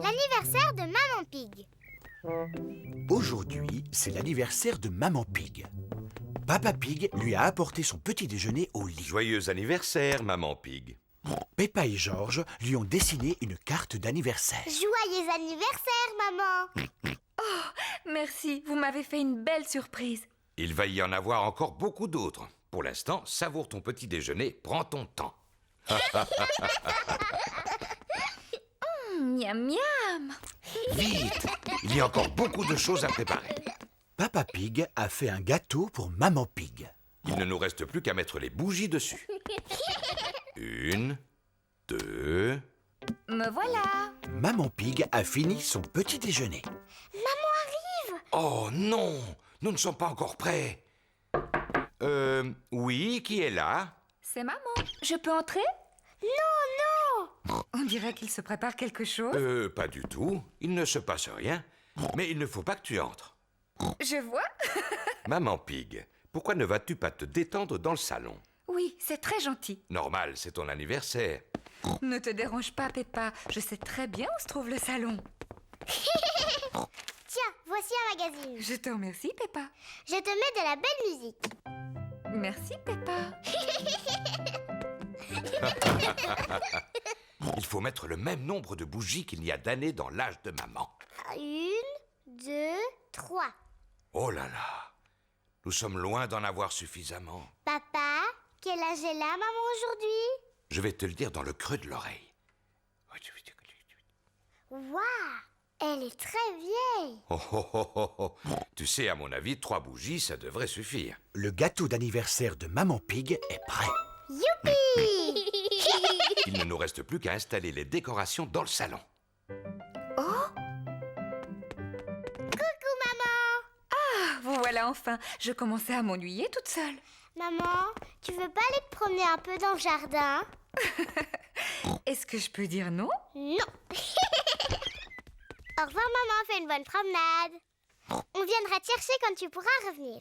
L'anniversaire de Maman Pig. Aujourd'hui, c'est l'anniversaire de Maman Pig. Papa Pig lui a apporté son petit déjeuner au lit. Joyeux anniversaire, Maman Pig. Peppa et George lui ont dessiné une carte d'anniversaire. Joyeux anniversaire, maman. Merci, vous m'avez fait une belle surprise. Il va y en avoir encore beaucoup d'autres. Pour l'instant, savoure ton petit déjeuner, prends ton temps. Miam miam. Vite, il y a encore beaucoup de choses à préparer. Papa Pig a fait un gâteau pour Maman Pig. Il ne nous reste plus qu'à mettre les bougies dessus. 1, 2... Me voilà. Maman Pig a fini son petit déjeuner. Oh non, nous ne sommes pas encore prêts. Oui, qui est là? C'est maman. Je peux entrer? Non. On dirait qu'il se prépare quelque chose. Pas du tout. Il ne se passe rien. Mais il ne faut pas que tu entres. Je vois. Maman Pig, pourquoi ne vas-tu pas te détendre dans le salon? Oui, c'est très gentil. Normal, c'est ton anniversaire. Ne te dérange pas, Peppa. Je sais très bien où se trouve le salon. Tiens, voici un magazine. Je te remercie, Peppa. Je te mets de la belle musique. Merci, Peppa. Il faut mettre le même nombre de bougies qu'il y a d'années dans l'âge de maman. 1, 2, 3. Oh là là, nous sommes loin d'en avoir suffisamment. Papa, quel âge est là, maman, aujourd'hui? Je vais te le dire dans le creux de l'oreille. Waouh, elle est très vieille. Oh, oh, oh, oh, oh. Tu sais, à mon avis, 3 bougies, ça devrait suffire. Le gâteau d'anniversaire de Maman Pig est prêt. Youpi. Il ne nous reste plus qu'à installer les décorations dans le salon. Coucou, maman. Vous voilà enfin. Je commençais à m'ennuyer toute seule. Maman, tu veux pas aller te promener un peu dans le jardin? Est-ce que je peux dire non? Non. Au revoir, maman, fais une bonne promenade. On viendra te chercher quand tu pourras revenir.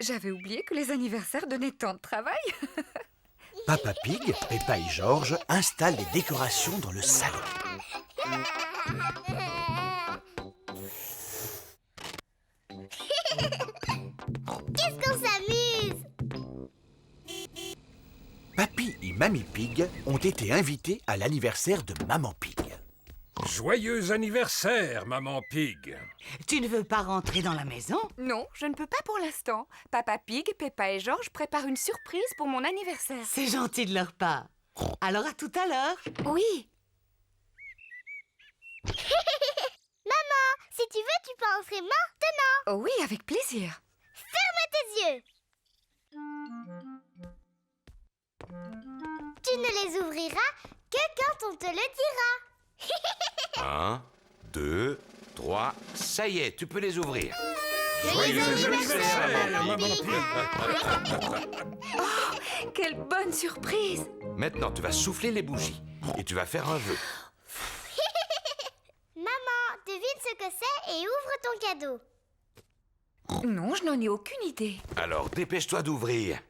J'avais oublié que les anniversaires donnaient tant de travail. Papa Pig, Peppa et George installent les décorations dans le salon. Qu'est-ce qu'on s'amuse? Papy et Mamie Pig ont été invités à l'anniversaire de Maman Pig. Joyeux anniversaire, Maman Pig. Tu ne veux pas rentrer dans la maison? Non, je ne peux pas pour l'instant. Papa Pig, Peppa et George préparent une surprise pour mon anniversaire. C'est gentil de leur part. Alors à tout à l'heure. Oui. Maman, si tu veux, tu peux entrer maintenant. Oh oui, avec plaisir. Ferme tes yeux. Tu ne les ouvriras que quand on te le dira. 1, 2, 3, ça y est, tu peux les ouvrir. Joyeux anniversaire, Maman Pig. Quelle bonne surprise. Maintenant, tu vas souffler les bougies et tu vas faire un vœu. Maman, devine ce que c'est et ouvre ton cadeau. Non, je n'en ai aucune idée. Alors, dépêche-toi d'ouvrir.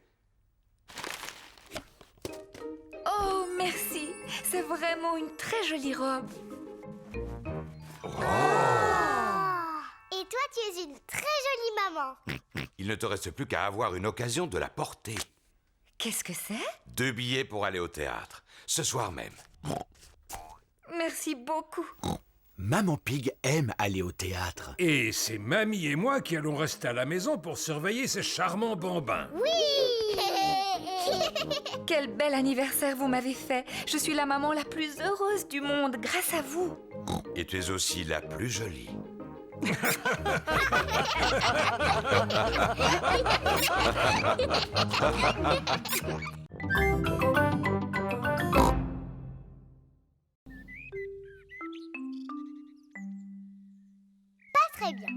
Oh, merci. C'est vraiment une très jolie robe. Et toi, tu es une très jolie maman. Il ne te reste plus qu'à avoir une occasion de la porter. Qu'est-ce que c'est? 2 billets pour aller au théâtre, ce soir même. Merci beaucoup. Maman Pig aime aller au théâtre. Et c'est Mamie et moi qui allons rester à la maison pour surveiller ces charmants bambins. Oui. Quel bel anniversaire vous m'avez fait. Je suis la maman la plus heureuse du monde grâce à vous. Et tu es aussi la plus jolie. Pas très bien.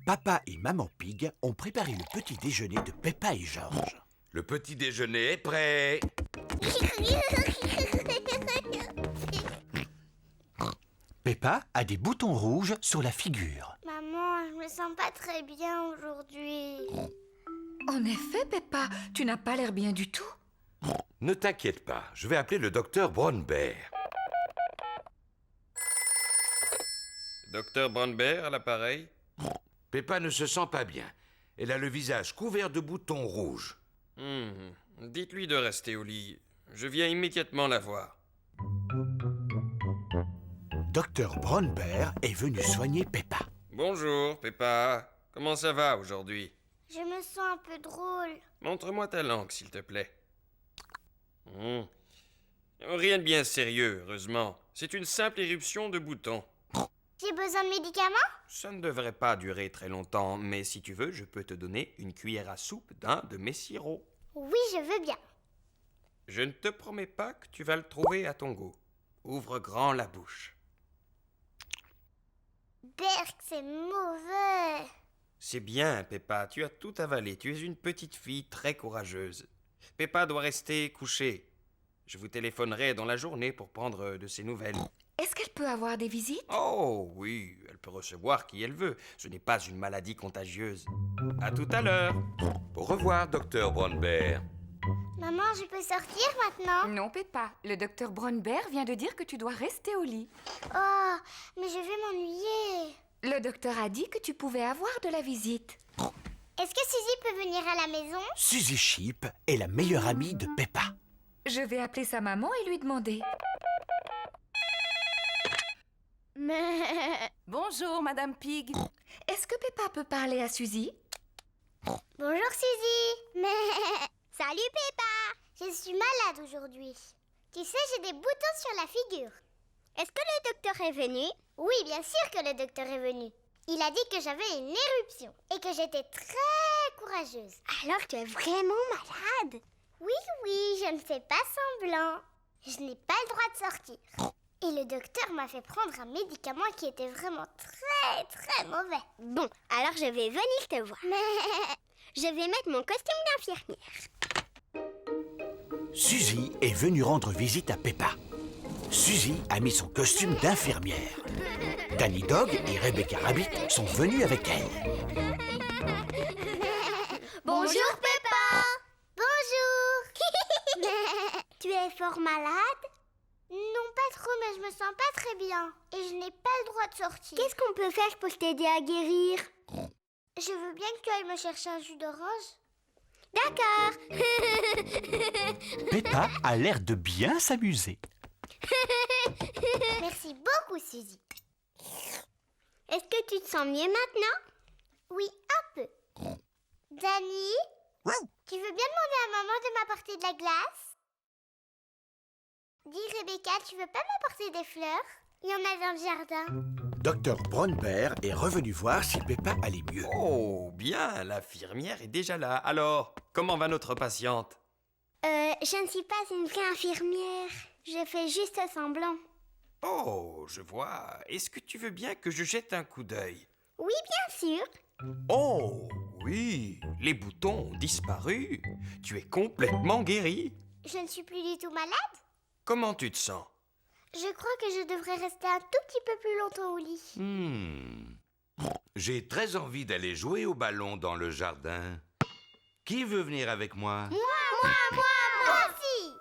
Papa et Maman Pig ont préparé le petit déjeuner de Peppa et George. Le petit déjeuner est prêt. Peppa a des boutons rouges sur la figure. Maman, je me sens pas très bien aujourd'hui. En effet, Peppa, tu n'as pas l'air bien du tout. Ne t'inquiète pas, je vais appeler le docteur Brownbear. Docteur Brownbear à l'appareil. Peppa ne se sent pas bien. Elle a le visage couvert de boutons rouges. Dites-lui de rester au lit. Je viens immédiatement la voir. Docteur Brownbear est venu soigner Peppa. Bonjour, Peppa. Comment ça va aujourd'hui? Je me sens un peu drôle. Montre-moi ta langue, s'il te plaît. Rien de bien sérieux, heureusement. C'est une simple éruption de boutons. J'ai besoin de médicaments? Ça ne devrait pas durer très longtemps, mais si tu veux, je peux te donner une cuillère à soupe d'un de mes sirops. Oui, je veux bien. Je ne te promets pas que tu vas le trouver à ton goût. Ouvre grand la bouche. Berk, c'est mauvais. C'est bien, Peppa, tu as tout avalé. Tu es une petite fille très courageuse. Peppa doit rester couchée. Je vous téléphonerai dans la journée pour prendre de ses nouvelles. Est-ce qu'elle peut avoir des visites? Oh oui, elle peut recevoir qui elle veut. Ce n'est pas une maladie contagieuse. À tout à l'heure. Au revoir, docteur Brownbear. Maman, je peux sortir maintenant? Non, Peppa. Le docteur Brownbear vient de dire que tu dois rester au lit. Oh, mais je vais m'ennuyer. Le docteur a dit que tu pouvais avoir de la visite. Est-ce que Suzy peut venir à la maison? Suzy Sheep est la meilleure amie de Peppa. Je vais appeler sa maman et lui demander. Bonjour, Madame Pig. Est-ce que Peppa peut parler à Suzy? Bonjour Suzy. Salut Peppa. Je suis malade aujourd'hui. Tu sais, j'ai des boutons sur la figure. Est-ce que le docteur est venu? Oui, bien sûr que le docteur est venu. Il a dit que j'avais une éruption et que j'étais très courageuse. Alors tu es vraiment malade? Oui, je ne fais pas semblant. Je n'ai pas le droit de sortir. Et le docteur m'a fait prendre un médicament qui était vraiment très mauvais. Bon, alors je vais venir te voir. Mais je vais mettre mon costume d'infirmière. Suzy est venue rendre visite à Peppa. Suzy a mis son costume d'infirmière. Danny Dog et Rebecca Rabbit sont venus avec elle. Bonjour Peppa. Bonjour. Tu es fort malade? Non, pas trop, mais je me sens pas très bien. Et je n'ai pas le droit de sortir. Qu'est-ce qu'on peut faire pour t'aider à guérir? Je veux bien que tu ailles me chercher un jus d'orange. D'accord. Peppa a l'air de bien s'amuser. Merci beaucoup, Suzy. Est-ce que tu te sens mieux maintenant? Oui, un peu. Danny, tu veux bien demander à maman de m'apporter de la glace? Dis Rebecca, tu veux pas m'apporter des fleurs? Il y en a dans le jardin. Docteur Brownbear est revenu voir si Peppa allait mieux. Oh, bien, l'infirmière est déjà là. Alors, comment va notre patiente? Je ne suis pas une vraie infirmière. Je fais juste semblant. Oh, je vois. Est-ce que tu veux bien que je jette un coup d'œil? Oui, bien sûr. Oh, oui, les boutons ont disparu. Tu es complètement guérie. Je ne suis plus du tout malade. Comment tu te sens? Je crois que je devrais rester un tout petit peu plus longtemps au lit. J'ai très envie d'aller jouer au ballon dans le jardin. Qui veut venir avec moi? Moi aussi.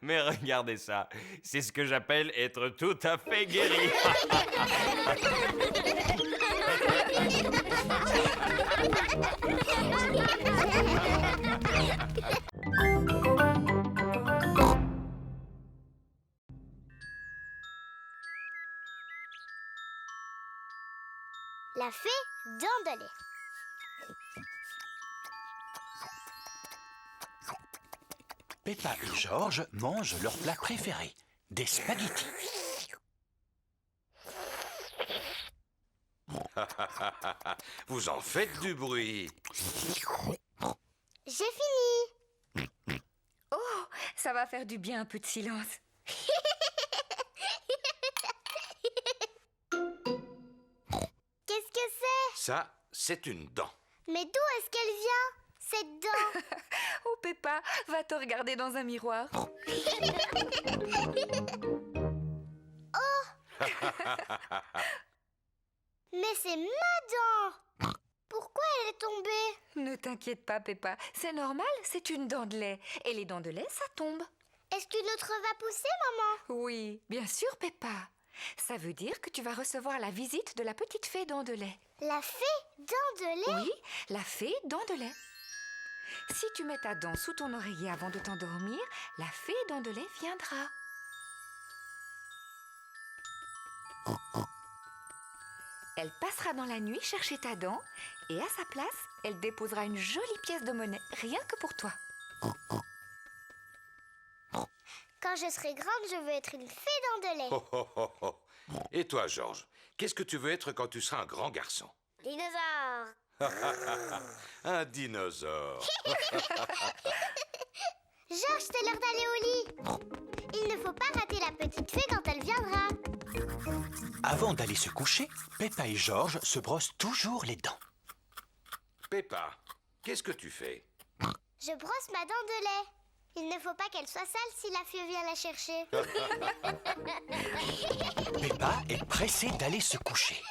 Mais regardez ça, c'est ce que j'appelle être tout à fait guéri. La fée Dandelier. Peppa et George mangent leur plat préféré, des spaghettis. Vous en faites du bruit. J'ai fini. Oh, ça va faire du bien un peu de silence. Qu'est-ce que c'est? Ça, c'est une dent. Mais d'où est-ce qu'elle vient, cette dent? Oh, Peppa, va te regarder dans un miroir. Mais c'est ma dent. Pourquoi elle est tombée? Ne t'inquiète pas, Peppa. C'est normal, c'est une dent de lait. Et les dents de lait, ça tombe. Est-ce qu'une autre va pousser, maman? Oui, bien sûr, Peppa. Ça veut dire que tu vas recevoir la visite de la petite fée dent de lait. La fée dent de lait? Oui, la fée dent de lait. Si tu mets ta dent sous ton oreiller avant de t'endormir, la fée dent de lait viendra. Elle passera dans la nuit chercher ta dent et à sa place, elle déposera une jolie pièce de monnaie, rien que pour toi. Quand je serai grande, je veux être une fée dent de lait. Oh, oh, oh, oh. Et toi, Georges, qu'est-ce que tu veux être quand tu seras un grand garçon? Dinosaure. Un dinosaure. Georges, c'est l'heure d'aller au lit. Il ne faut pas rater la petite fée quand elle viendra. Avant d'aller se coucher, Peppa et Georges se brossent toujours les dents. Peppa, qu'est-ce que tu fais? Je brosse ma dent de lait. Il ne faut pas qu'elle soit sale si la fée vient la chercher. Peppa est pressée d'aller se coucher.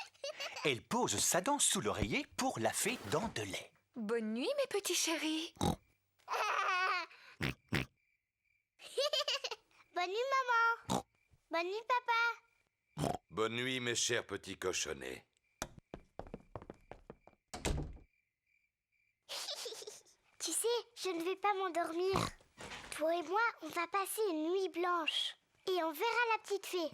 Elle pose sa dent sous l'oreiller pour la fée dent de lait. Bonne nuit, mes petits chéris. Bonne nuit, maman. Bonne nuit, papa. Bonne nuit, mes chers petits cochonnets. Tu sais, je ne vais pas m'endormir. Toi et moi, on va passer une nuit blanche. Et on verra la petite fée.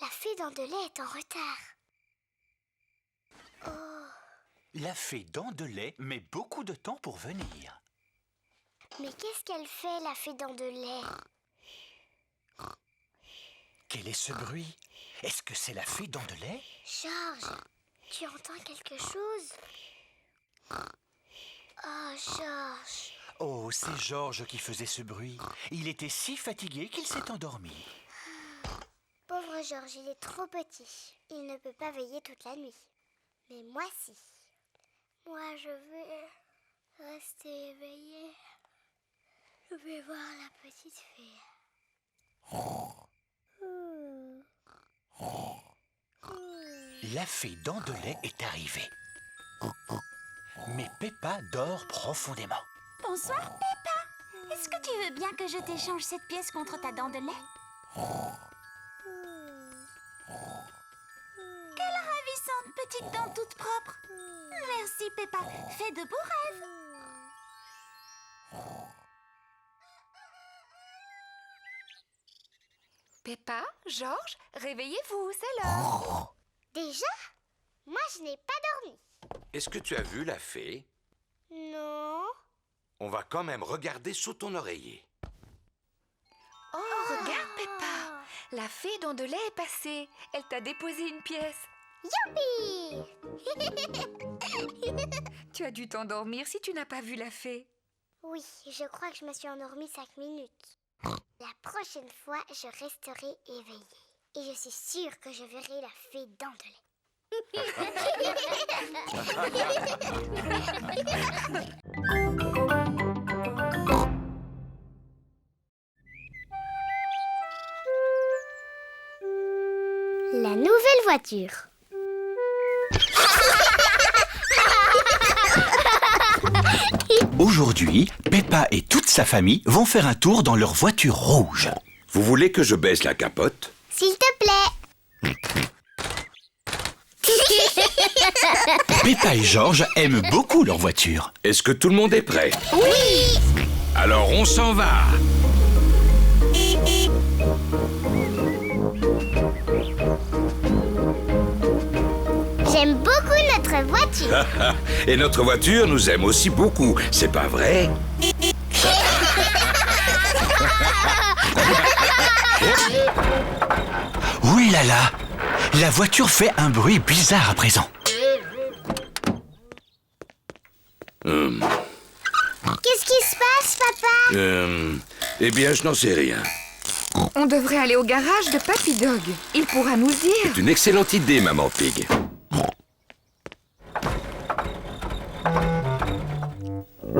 La fée dent de lait est en retard. Oh, La fée dent de lait met beaucoup de temps pour venir. mais qu'est-ce qu'elle fait, la fée dent de lait? Quel est ce bruit? Est-ce que c'est la fée dent de lait? Georges, tu entends quelque chose? Oh, Georges. Oh, c'est Georges qui faisait ce bruit. Il était si fatigué qu'il s'est endormi. Pauvre Georges, il est trop petit. Il ne peut pas veiller toute la nuit. Mais moi, si. Moi, je vais rester éveillée. Je vais voir la petite fée. La fée dent de lait est arrivée. Mais Peppa dort profondément. Bonsoir, Peppa. Est-ce que tu veux bien que je t'échange cette pièce contre ta dent de lait? Quelle ravissante petite dent toute propre. Merci, Peppa. Fais de beaux rêves. Peppa, Georges, réveillez-vous, c'est l'heure. Déjà? Moi, je n'ai pas dormi. Est-ce que tu as vu la fée? Non. On va quand même regarder sous ton oreiller. Oh, regarde, Peppa. La fée dent de lait est passée. Elle t'a déposé une pièce. Youpi! Tu as dû t'endormir si tu n'as pas vu la fée. Oui, je crois que je me suis endormie 5 minutes. La prochaine fois, je resterai éveillée. Et je suis sûre que je verrai la fée dent de lait. La nouvelle voiture. Aujourd'hui, Peppa et toute sa famille vont faire un tour dans leur voiture rouge. Vous voulez que je baisse la capote? S'il te plaît. Peppa et Georges aiment beaucoup leur voiture. Est-ce que tout le monde est prêt? Oui! Alors on s'en va. J'aime beaucoup notre voiture. Et notre voiture nous aime aussi beaucoup, c'est pas vrai? Oui là là, la voiture fait un bruit bizarre à présent. Qu'est-ce qui se passe, papa? Eh bien, je n'en sais rien. On devrait aller au garage de Papy Dog. Il pourra nous dire. C'est une excellente idée, Maman Pig.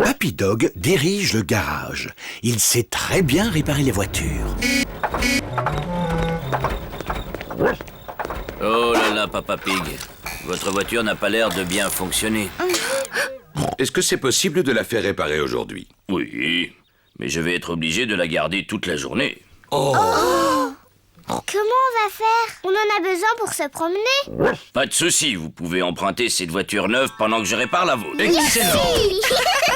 Papy Dog dirige le garage. Il sait très bien réparer les voitures. Oh là là, Papa Pig. Votre voiture n'a pas l'air de bien fonctionner. Est-ce que c'est possible de la faire réparer aujourd'hui? Oui, mais je vais être obligé de la garder toute la journée. Comment on va faire? On en a besoin pour se promener. Pas de souci, vous pouvez emprunter cette voiture neuve pendant que je répare la vôtre. Excellent.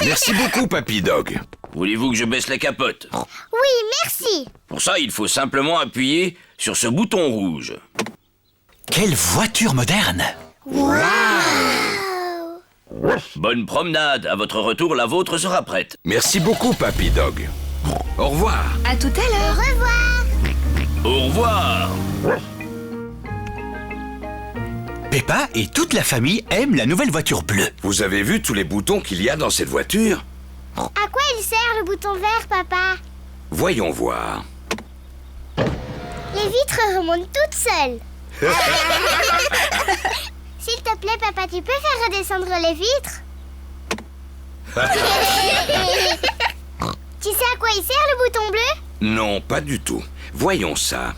Merci beaucoup, Papy Dog. Voulez-vous que je baisse la capote? Oui, merci. Pour ça, il faut simplement appuyer sur ce bouton rouge. Quelle voiture moderne! Bonne promenade. À votre retour, la vôtre sera prête. Merci beaucoup, Papy Dog. Au revoir. À tout à l'heure. Au revoir. Au revoir. Peppa et toute la famille aiment la nouvelle voiture bleue. Vous avez vu tous les boutons qu'il y a dans cette voiture? À quoi il sert le bouton vert, papa? Voyons voir. Les vitres remontent toutes seules. S'il te plaît, papa, tu peux faire redescendre les vitres? Tu sais à quoi il sert le bouton bleu? Non, pas du tout. Voyons ça.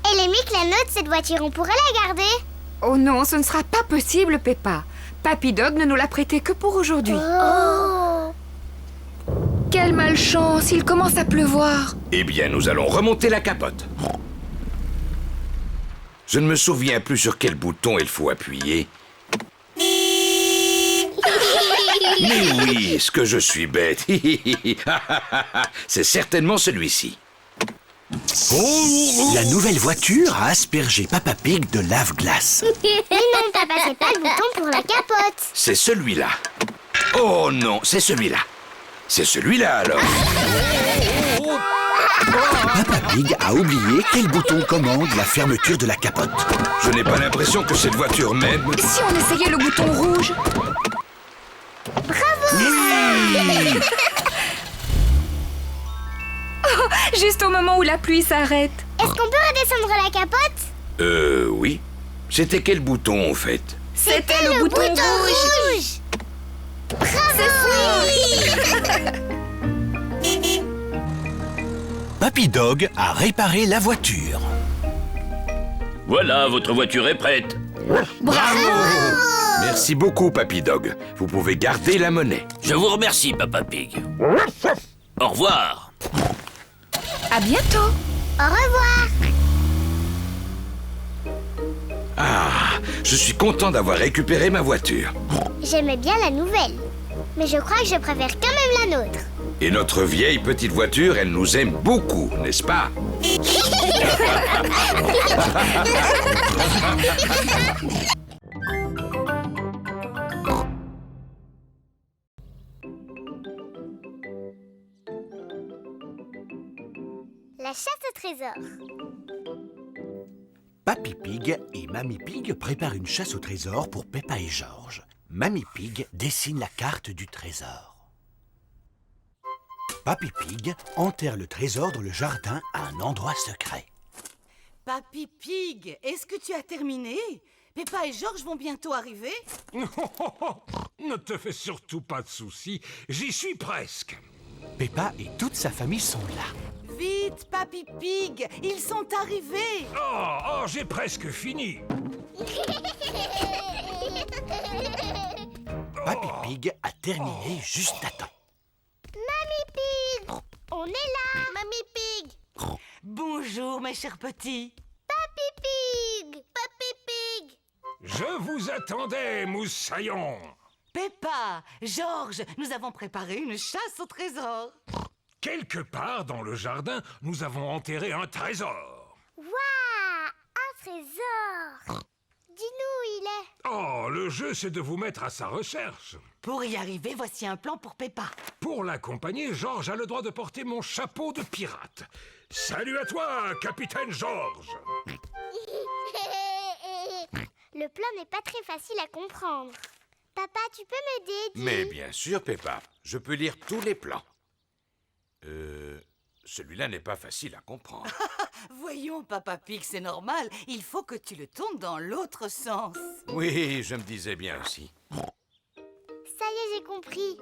Elle est mieux que la nôtre, cette voiture, on pourrait la garder. Oh non, ce ne sera pas possible, Peppa. Papy Dog ne nous l'a prêté que pour aujourd'hui. Oh. Quelle malchance, il commence à pleuvoir. Eh bien, nous allons remonter la capote. Je ne me souviens plus sur quel bouton il faut appuyer. Mais oui, est-ce que je suis bête? C'est certainement celui-ci. La nouvelle voiture a aspergé Papa Pig de lave-glace. Mais non, papa, c'est pas le bouton pour la capote. C'est celui-là. Oh non, c'est celui-là. C'est celui-là alors. Papa Pig a oublié quel bouton commande la fermeture de la capote. Je n'ai pas l'impression que cette voiture m'aide. Si on essayait le bouton rouge? Oui. Juste au moment où la pluie s'arrête. Est-ce qu'on peut redescendre la capote? Oui. C'était quel bouton en fait? C'était le bouton rouge. Papy Dog a réparé la voiture. Voilà, votre voiture est prête. Merci beaucoup, Papy Dog. Vous pouvez garder la monnaie. Je vous remercie, Papa Pig. Au revoir. À bientôt. Au revoir. Ah, je suis content d'avoir récupéré ma voiture. J'aimais bien la nouvelle, mais je crois que je préfère quand même la nôtre. Et notre vieille petite voiture, elle nous aime beaucoup, n'est-ce pas? La chasse au trésor. Papy Pig et Mamie Pig préparent une chasse au trésor pour Peppa et George. Mamie Pig dessine la carte du trésor. Papy Pig enterre le trésor dans le jardin à un endroit secret. Papy Pig, est-ce que tu as terminé? Peppa et George vont bientôt arriver? Ne te fais surtout pas de soucis, j'y suis presque. Peppa et toute sa famille sont là. Vite, Papy Pig, ils sont arrivés! Oh, j'ai presque fini. Papy Pig a terminé juste à temps. Mamie Pig, on est là. Mamie Pig. Bonjour, mes chers petits. Papy Pig. Papy Pig. Je vous attendais, moussaillon. Peppa, George, nous avons préparé une chasse au trésor. Quelque part dans le jardin, nous avons enterré un trésor. Waouh, un trésor. Dis-nous où il est. Oh, le jeu, c'est de vous mettre à sa recherche. Pour y arriver, voici un plan pour Peppa. Pour l'accompagner, George a le droit de porter mon chapeau de pirate. Salut à toi, capitaine George. Le plan n'est pas très facile à comprendre. Papa, tu peux m'aider, dis? Mais bien sûr, Peppa. Je peux lire tous les plans. Celui-là n'est pas facile à comprendre. Voyons, Papa Pig, c'est normal. Il faut que tu le tournes dans l'autre sens. Oui, je me disais bien aussi. Ça y est, j'ai compris.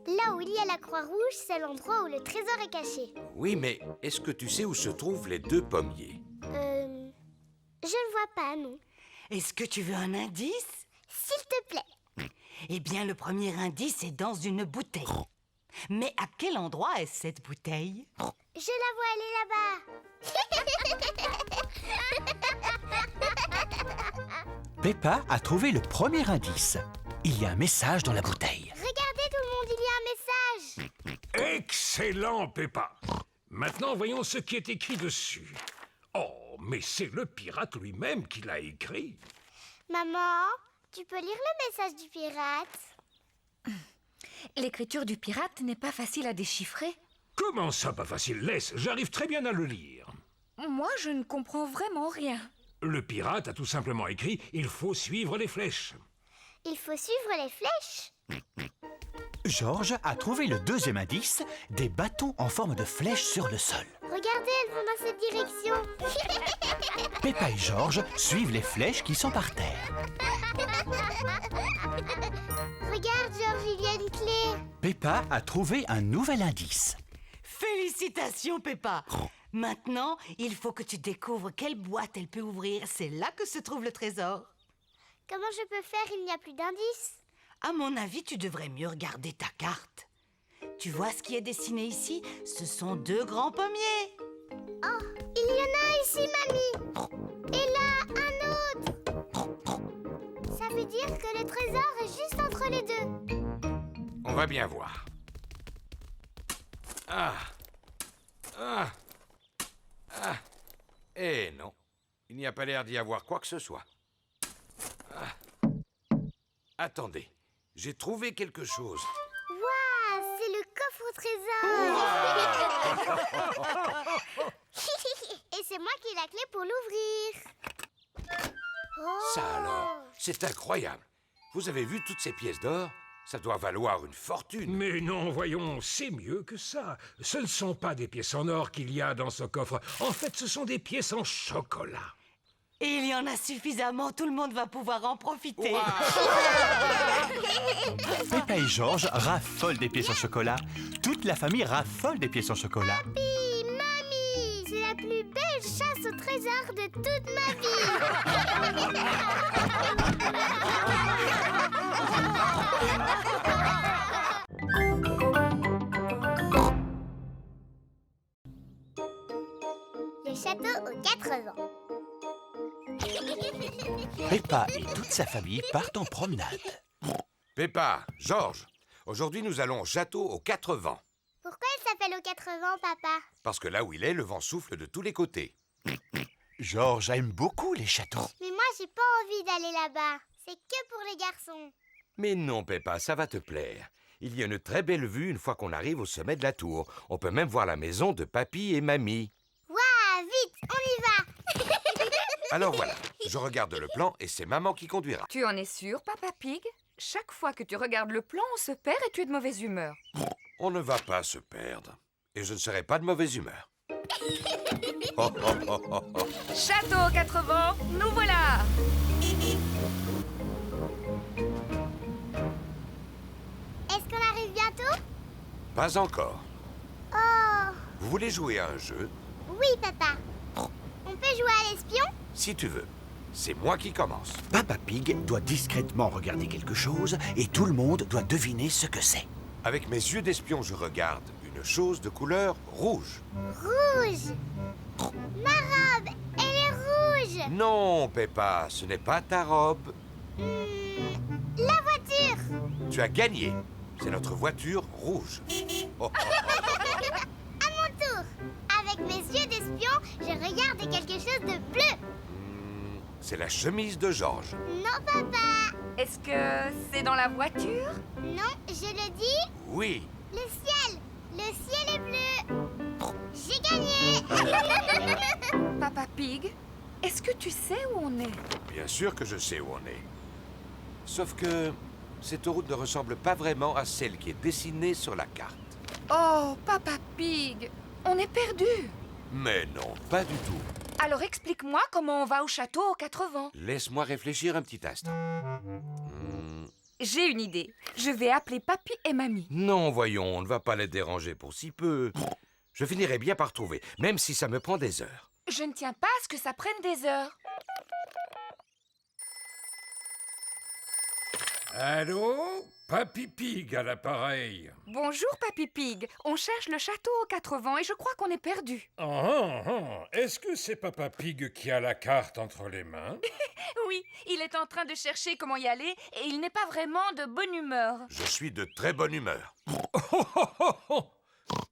Là où il y a la croix rouge, c'est l'endroit où le trésor est caché. Oui, mais est-ce que tu sais où se trouvent les deux pommiers? Je ne vois pas, non. Est-ce que tu veux un indice? S'il te plaît. Eh bien, le premier indice est dans une bouteille. Mais à quel endroit est cette bouteille? Je la vois aller là-bas. Peppa a trouvé le premier indice. Il y a un message dans la bouteille. Regardez tout le monde, il y a un message. Excellent, Peppa. Maintenant, voyons ce qui est écrit dessus. Oh, mais c'est le pirate lui-même qui l'a écrit. Maman, tu peux lire le message du pirate? L'écriture du pirate n'est pas facile à déchiffrer. Comment ça, pas facile? Laisse, j'arrive très bien à le lire. Moi, je ne comprends vraiment rien. Le pirate a tout simplement écrit « Il faut suivre les flèches ». Il faut suivre les flèches. Georges a trouvé le deuxième indice, des bâtons en forme de flèche sur le sol. Regardez, elles vont dans cette direction. Peppa et Georges suivent les flèches qui sont par terre. Regarde, Georges, il y a une clé. Peppa a trouvé un nouvel indice. Félicitations, Peppa. Maintenant, il faut que tu découvres quelle boîte elle peut ouvrir. C'est là que se trouve le trésor. Comment je peux faire? Il n'y a plus d'indices. À mon avis, tu devrais mieux regarder ta carte. Tu vois ce qui est dessiné ici? Ce sont deux grands pommiers. Oh, il y en a un ici, mamie. Et là, un autre. Ça veut dire que le trésor est juste entre les deux. On va bien voir. Eh non, il n'y a pas l'air d'y avoir quoi que ce soit. Attendez, j'ai trouvé quelque chose. Waouh, c'est le coffre au trésor. Et c'est moi qui ai la clé pour l'ouvrir. Oh. Ça alors, c'est incroyable. Vous avez vu toutes ces pièces d'or? Ça doit valoir une fortune. Mais non, voyons, c'est mieux que ça. Ce ne sont pas des pièces en or qu'il y a dans ce coffre. En fait, ce sont des pièces en chocolat. Et il y en a suffisamment, tout le monde va pouvoir en profiter. Peppa et Georges raffolent des pièces en chocolat. Toute la famille raffole des pièces en chocolat. Papi, mamie, c'est la plus belle chasse au trésor de toute ma vie. Le château aux 4 ans. Peppa et toute sa famille partent en promenade. Peppa, Georges, aujourd'hui nous allons au château aux 4 vents. Pourquoi elle s'appelle aux 4 ans, papa? Parce que là où il est, le vent souffle de tous les côtés. Georges aime beaucoup les châteaux. Mais moi, j'ai pas envie d'aller là-bas. C'est que pour les garçons. Mais non, Peppa, ça va te plaire. Il y a une très belle vue une fois qu'on arrive au sommet de la tour. On peut même voir la maison de papy et mamie. Waouh, vite, on y va. Alors voilà, je regarde le plan et c'est maman qui conduira. Tu en es sûr, Papa Pig? Chaque fois que tu regardes le plan, on se perd et tu es de mauvaise humeur. On ne va pas se perdre. Et je ne serai pas de mauvaise humeur. Oh, oh, oh, oh, oh. Château aux 4 vents, nous voilà! Est-ce qu'on arrive bientôt? Pas encore. Oh, Vous voulez jouer à un jeu? oui, papa. On peut jouer à l'espion? Si tu veux. C'est moi qui commence. Papa Pig doit discrètement regarder quelque chose et tout le monde doit deviner ce que c'est. Avec mes yeux d'espion, je regarde une chose de couleur rouge. Rouge. Ma robe, elle est rouge. Non, Peppa, ce n'est pas ta robe. La voiture. Tu as gagné. C'est notre voiture rouge. Oh, oh, oh. À mon tour. Avec mes yeux d'espion, je regarde quelque chose de bleu. C'est la chemise de Georges. Non, papa. Est-ce que c'est dans la voiture? Non, je le dis. Oui. Le ciel. Le ciel est bleu. J'ai gagné. Papa Pig, est-ce que tu sais où on est? Bien sûr que je sais où on est. Sauf que cette route ne ressemble pas vraiment à celle qui est dessinée sur la carte. Oh, Papa Pig, on est perdu. Mais non, pas du tout. Alors explique-moi comment on va au château aux 4 vents. Laisse-moi réfléchir un petit instant. J'ai une idée. Je vais appeler Papy et Mamie. Non, voyons, on ne va pas les déranger pour si peu. Je finirai bien par trouver, même si ça me prend des heures. Je ne tiens pas à ce que ça prenne des heures. Allô? Papy Pig à l'appareil. Bonjour, Papy Pig. On cherche le château aux 4 vents et je crois qu'on est perdu. Est-ce que c'est Papa Pig qui a la carte entre les mains? Oui, il est en train de chercher comment y aller et il n'est pas vraiment de bonne humeur. Je suis de très bonne humeur.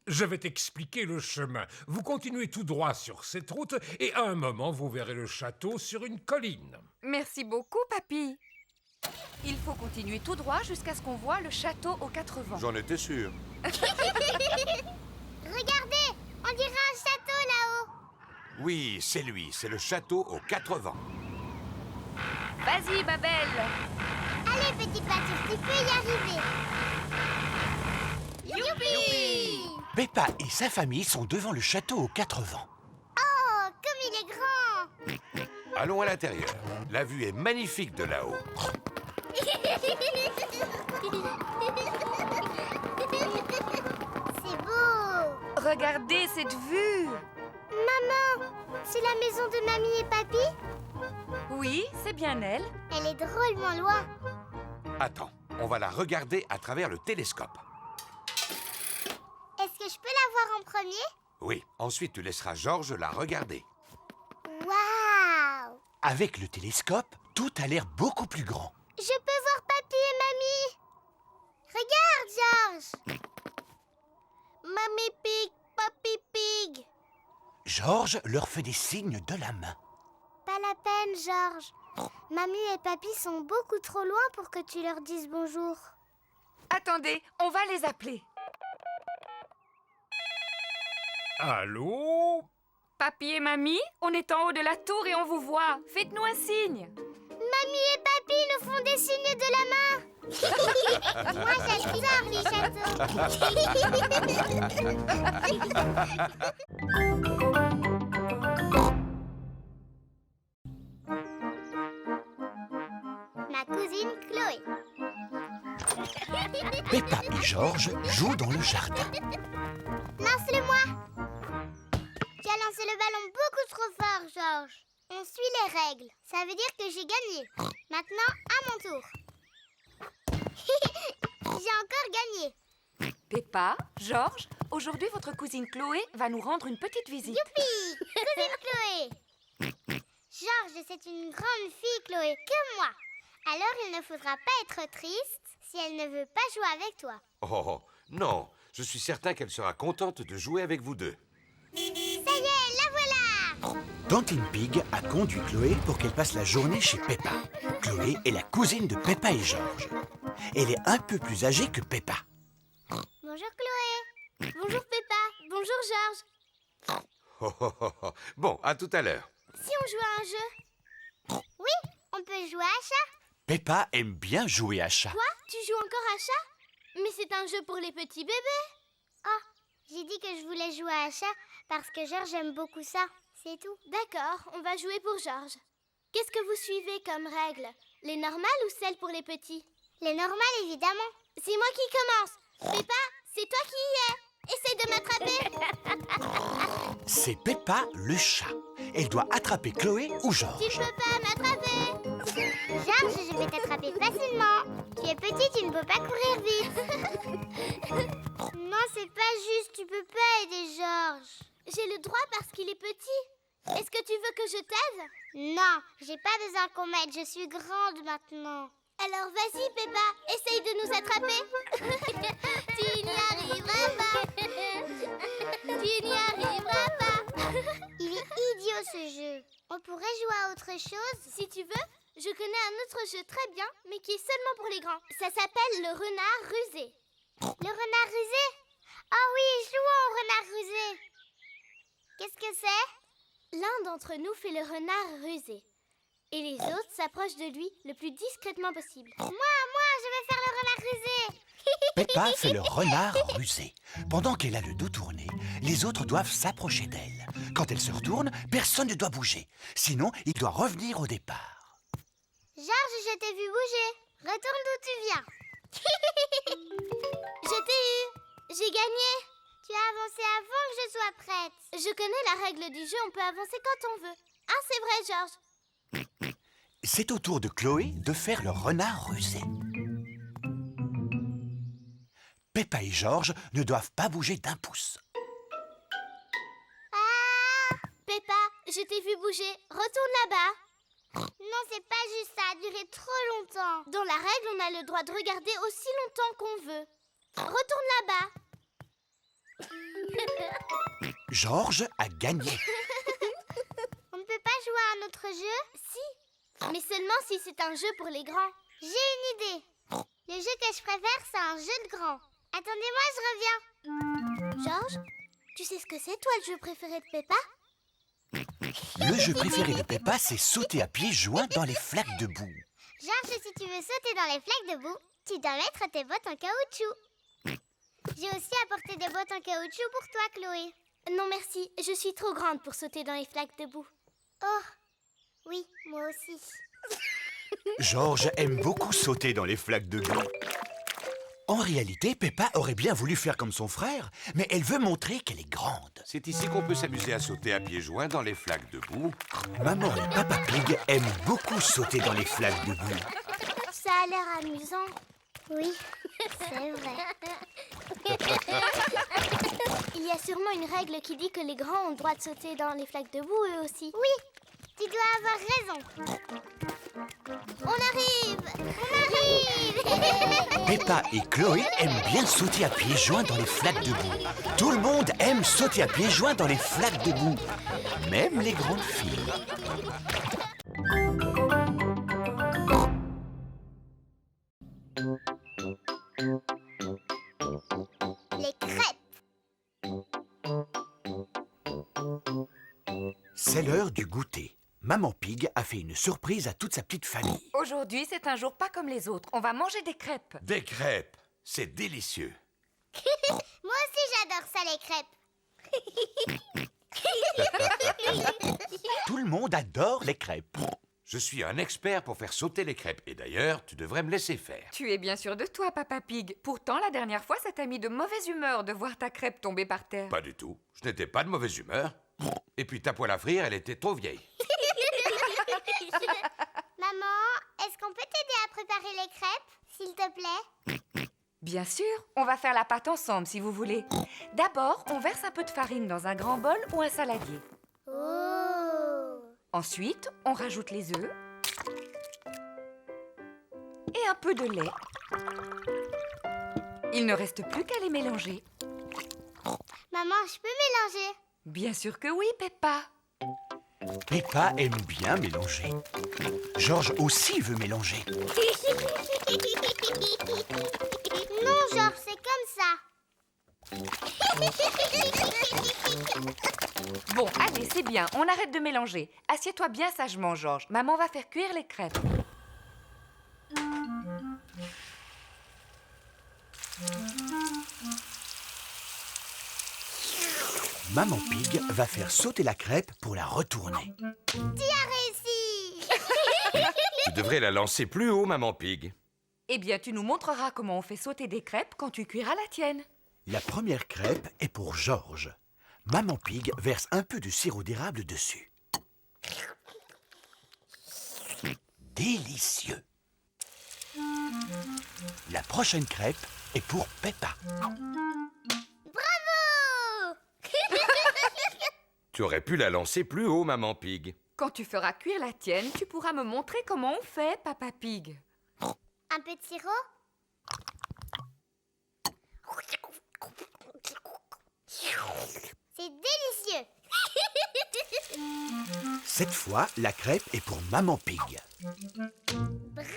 Je vais t'expliquer le chemin. Vous continuez tout droit sur cette route et à un moment, vous verrez le château sur une colline. Merci beaucoup, Papy. Il faut continuer tout droit jusqu'à ce qu'on voit le château aux 4 vents. J'en étais sûr. Regardez, on dirait un château là-haut. Oui, c'est lui, c'est le château aux 4 vents. Vas-y, Babel. Allez, petit pâture, tu peux y arriver. Youpi! Peppa et sa famille sont devant le château aux 4 vents. Oh, comme il est grand! Allons à l'intérieur. La vue est magnifique de là-haut. C'est beau! Regardez cette vue. Maman, c'est la maison de mamie et papy? Oui, c'est bien elle. Elle est drôlement loin. Attends, on va la regarder à travers le télescope. Est-ce que je peux la voir en premier? Oui, ensuite tu laisseras Georges la regarder. Waouh! Avec le télescope, tout a l'air beaucoup plus grand. Je peux voir papy et mamie. Regarde, Georges. Mamie Pig, papy Pig. Georges leur fait des signes de la main. Pas la peine, Georges. Mamie et papy sont beaucoup trop loin pour que tu leur dises bonjour. Attendez, on va les appeler. Allô? Papy et Mamie, on est en haut de la tour et on vous voit. Faites-nous un signe. Mamie et papy nous font des signes de la main. Moi, j'adore les châteaux. Ma cousine Chloé. Peppa et Georges jouent dans le jardin. Lance-le-moi. Tu as lancé le ballon beaucoup trop fort, Georges. On suit les règles. Ça veut dire que j'ai gagné. Maintenant, à mon tour. J'ai encore gagné. Peppa, Georges, aujourd'hui votre cousine Chloé va nous rendre une petite visite. Youpi! Cousine Chloé. Georges, c'est une grande fille, Chloé, comme moi. Alors, il ne faudra pas être triste si elle ne veut pas jouer avec toi. Oh, non, je suis certain qu'elle sera contente de jouer avec vous deux. Ça y est, la voilà! Tantine Pig a conduit Chloé pour qu'elle passe la journée chez Peppa. Chloé est la cousine de Peppa et Georges. Elle est un peu plus âgée que Peppa. Bonjour Chloé. Bonjour Peppa. Bonjour Georges. Bon, à tout à l'heure. Si on joue à un jeu? Oui, on peut jouer à chat. Peppa aime bien jouer à chat. Quoi? Tu joues encore à chat? Mais c'est un jeu pour les petits bébés. Oh, j'ai dit que je voulais jouer à chat parce que Georges aime beaucoup ça. C'est tout. D'accord, on va jouer pour Georges. Qu'est-ce que vous suivez comme règle? Les normales ou celles pour les petits? Les normales, évidemment. C'est moi qui commence. Peppa, c'est toi qui y es. Essaye de m'attraper. C'est Peppa le chat. Elle doit attraper Chloé ou Georges. Tu peux pas m'attraper. Georges, je vais t'attraper facilement. Tu es petit, tu ne peux pas courir vite. Non, c'est pas juste. Tu peux pas aider Georges. J'ai le droit parce qu'il est petit. Est-ce que tu veux que je t'aide? Non, j'ai pas besoin qu'on m'aide. Je suis grande maintenant. Alors vas-y, Peppa, essaye de nous attraper. Tu n'y arriveras pas. Tu n'y arriveras pas. Il est idiot ce jeu. On pourrait jouer à autre chose? Si tu veux, je connais un autre jeu très bien, mais qui est seulement pour les grands. Ça s'appelle le renard rusé. Le renard rusé? Oh oui, jouons au renard rusé. Qu'est-ce que c'est? L'un d'entre nous fait le renard rusé. Et les autres s'approchent de lui le plus discrètement possible. Moi, je vais faire le renard rusé. Peppa fait le renard rusé. Pendant qu'elle a le dos tourné, les autres doivent s'approcher d'elle. Quand elle se retourne, personne ne doit bouger. Sinon, il doit revenir au départ. Georges, je t'ai vu bouger. Retourne d'où tu viens. Je t'ai eu. J'ai gagné. Tu as avancé avant que je sois prête. Je connais la règle du jeu, on peut avancer quand on veut. Ah, c'est vrai, Georges. C'est au tour de Chloé de faire le renard rusé. Peppa et Georges ne doivent pas bouger d'un pouce. Ah, Peppa, je t'ai vu bouger. Retourne là-bas. Non, c'est pas juste, ça a duré trop longtemps. Dans la règle, on a le droit de regarder aussi longtemps qu'on veut. Retourne là-bas. Georges a gagné. On ne peut pas jouer à un autre jeu? Si, mais seulement si c'est un jeu pour les grands. J'ai une idée. Le jeu que je préfère, c'est un jeu de grands. Attendez-moi, je reviens. Georges, tu sais ce que c'est, toi, le jeu préféré de Peppa? Le jeu préféré de Peppa, c'est sauter à pieds joints dans les flaques de boue. Georges, si tu veux sauter dans les flaques de boue, tu dois mettre tes bottes en caoutchouc. J'ai aussi apporté des bottes en caoutchouc pour toi, Chloé. Non, merci. Je suis trop grande pour sauter dans les flaques de boue. Oh, oui, moi aussi. Georges aime beaucoup sauter dans les flaques de boue. En réalité, Peppa aurait bien voulu faire comme son frère, mais elle veut montrer qu'elle est grande. C'est ici qu'on peut s'amuser à sauter à pieds joints dans les flaques de boue. Maman et Papa Pig aiment beaucoup sauter dans les flaques de boue. Ça a l'air amusant. Oui, c'est vrai. Il y a sûrement une règle qui dit que les grands ont le droit de sauter dans les flaques de boue, eux aussi. Oui, tu dois avoir raison. On arrive! On arrive! Peppa et Chloé aiment bien sauter à pieds joints dans les flaques de boue. Tout le monde aime sauter à pieds joints dans les flaques de boue, même les grandes filles. Les crêpes. C'est l'heure du goûter. Maman Pig a fait une surprise à toute sa petite famille. Aujourd'hui, c'est un jour pas comme les autres. On va manger des crêpes. Des crêpes, c'est délicieux. Moi aussi, j'adore ça, les crêpes. Tout le monde adore les crêpes. Je suis un expert pour faire sauter les crêpes. Et d'ailleurs, tu devrais me laisser faire. Tu es bien sûr de toi, Papa Pig. Pourtant, la dernière fois, ça t'a mis de mauvaise humeur de voir ta crêpe tomber par terre. Pas du tout. Je n'étais pas de mauvaise humeur. Et puis ta poêle à frire, elle était trop vieille. Maman, est-ce qu'on peut t'aider à préparer les crêpes, s'il te plaît? Bien sûr, on va faire la pâte ensemble si vous voulez. D'abord, on verse un peu de farine dans un grand bol ou un saladier. Oh! Ensuite, on rajoute les œufs et un peu de lait. Il ne reste plus qu'à les mélanger. Maman, je peux mélanger? Bien sûr que oui, Peppa. Peppa aime bien mélanger. Georges aussi veut mélanger. Non, Georges, c'est comme ça. Bon, allez, c'est bien, on arrête de mélanger. Assieds-toi bien sagement, Georges. Maman va faire cuire les crêpes. Maman Pig va faire sauter la crêpe pour la retourner. Tu as réussi. Tu devrais la lancer plus haut, Maman Pig. Eh bien, tu nous montreras comment on fait sauter des crêpes quand tu cuiras la tienne. La première crêpe est pour Georges. Maman Pig verse un peu de sirop d'érable dessus. Délicieux! La prochaine crêpe est pour Peppa. Bravo. Tu aurais pu la lancer plus haut, Maman Pig. Quand tu feras cuire la tienne, tu pourras me montrer comment on fait, Papa Pig. Un peu de sirop? C'est délicieux. Cette fois, la crêpe est pour Maman Pig. Bravo.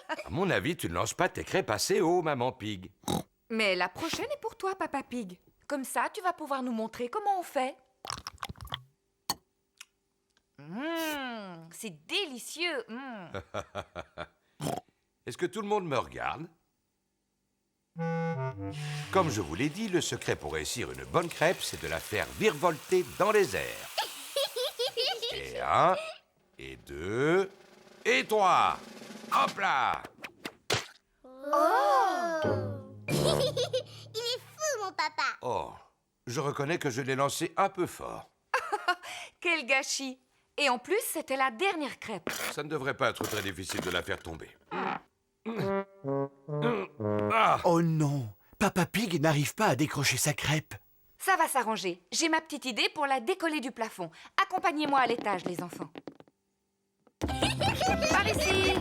À mon avis, tu ne lances pas tes crêpes assez haut, Maman Pig. Mais la prochaine est pour toi, Papa Pig. Comme ça, tu vas pouvoir nous montrer comment on fait. C'est délicieux. Est-ce que tout le monde me regarde? Comme je vous l'ai dit, le secret pour réussir une bonne crêpe, c'est de la faire virevolter dans les airs. Et 1, et 2, Et toi. Hop là. Il est fou, mon papa. Oh, je reconnais que je l'ai lancé un peu fort. Quel gâchis! Et en plus, c'était la dernière crêpe. Ça ne devrait pas être très difficile de la faire tomber. Ah! Oh non, Papa Pig n'arrive pas à décrocher sa crêpe. Ça va s'arranger. J'ai ma petite idée pour la décoller du plafond. Accompagnez-moi à l'étage, les enfants. Par ici!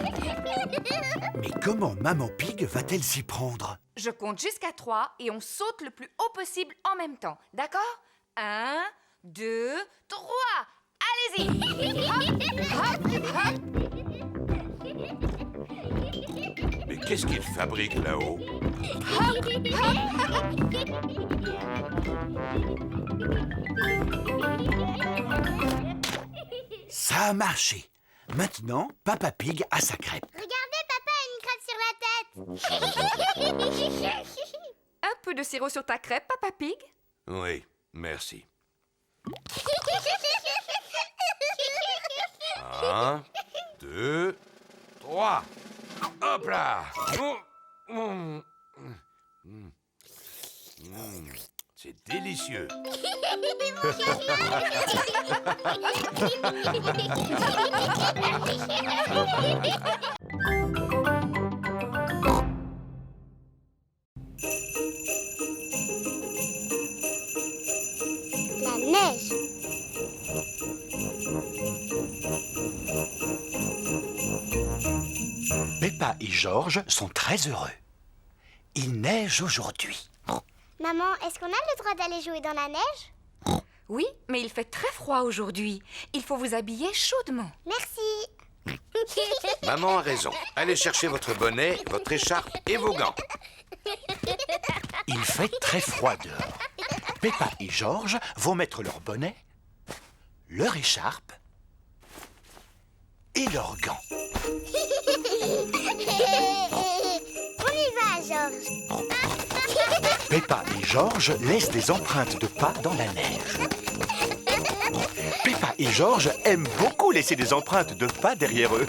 Mais comment Maman Pig va-t-elle s'y prendre? Je compte jusqu'à 3 et on saute le plus haut possible en même temps. D'accord? 1, 2, 3. Allez-y! Hop, hop, hop. Mais qu'est-ce qu'il fabrique là-haut? Ça a marché. Maintenant, Papa Pig a sa crêpe. Regardez, papa a une crêpe sur la tête. Un peu de sirop sur ta crêpe, Papa Pig? Oui, merci. 1, 2, 3. Hop là! C'est délicieux. La neige. Peppa et George sont très heureux. Il neige aujourd'hui. Maman, est-ce qu'on a le droit d'aller jouer dans la neige? Oui, mais il fait très froid aujourd'hui. Il faut vous habiller chaudement. Merci. Maman a raison. Allez chercher votre bonnet, votre écharpe et vos gants. Il fait très froid dehors. Peppa et George vont mettre leur bonnet, leur écharpe et leurs gants. On y va, George. Peppa et George laissent des empreintes de pas dans la neige. Peppa et George aiment beaucoup laisser des empreintes de pas derrière eux.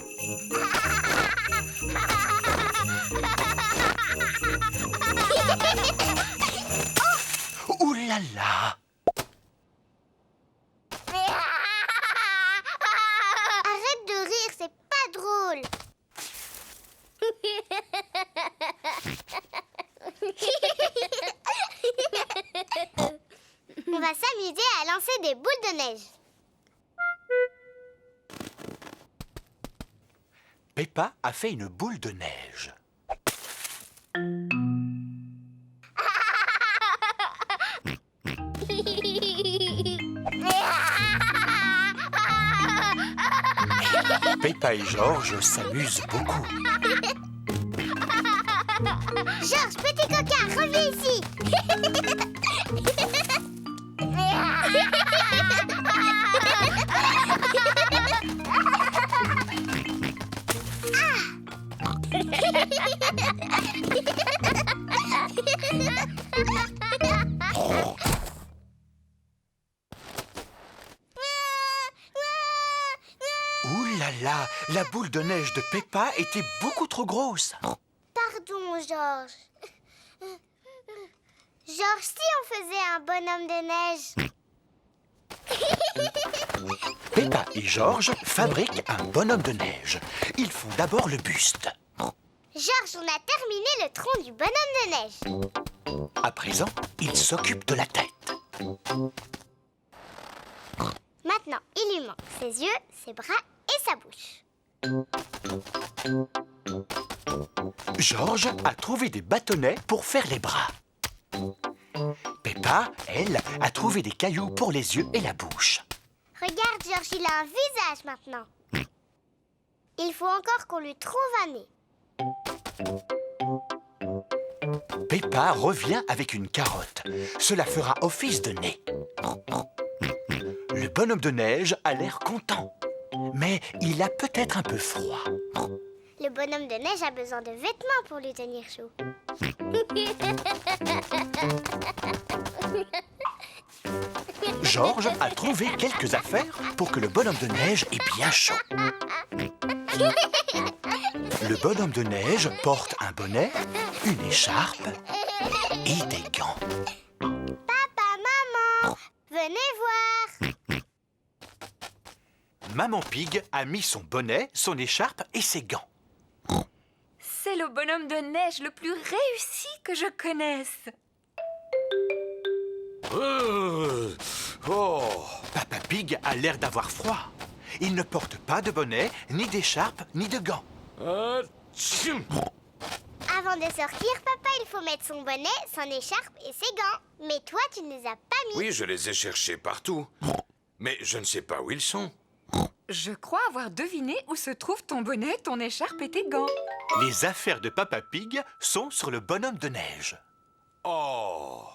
Ouh là là! Arrête de rire, c'est pas drôle. On va s'amuser à lancer des boules de neige. Peppa a fait une boule de neige. Peppa et George s'amusent beaucoup. Georges, petit coquin, reviens ici. Ouh là là, la boule de neige de Peppa était beaucoup trop grosse. Pardon, Georges. Georges, si on faisait un bonhomme de neige. Peppa et George fabriquent un bonhomme de neige. Ils font d'abord le buste. Georges, on a terminé le tronc du bonhomme de neige. À présent, ils s'occupent de la tête. Maintenant, il lui manque ses yeux, ses bras et sa bouche. George a trouvé des bâtonnets pour faire les bras. Peppa, elle, a trouvé des cailloux pour les yeux et la bouche. Regarde, Georges, il a un visage maintenant. Il faut encore qu'on lui trouve un nez. Peppa revient avec une carotte. Cela fera office de nez. Le bonhomme de neige a l'air content. Mais il a peut-être un peu froid. Le bonhomme de neige a besoin de vêtements pour lui tenir chaud. George a trouvé quelques affaires pour que le bonhomme de neige ait bien chaud. Le bonhomme de neige porte un bonnet, une écharpe et des gants. Papa, maman, venez voir. Maman Pig a mis son bonnet, son écharpe et ses gants. C'est le bonhomme de neige le plus réussi que je connaisse. Papa Pig a l'air d'avoir froid. Il ne porte pas de bonnet, ni d'écharpe, ni de gants. Avant de sortir, papa, il faut mettre son bonnet, son écharpe et ses gants. Mais toi, tu ne les as pas mis. Oui, je les ai cherchés partout. Mais je ne sais pas où ils sont. Je crois avoir deviné où se trouvent ton bonnet, ton écharpe et tes gants. Les affaires de Papa Pig sont sur le bonhomme de neige. Oh!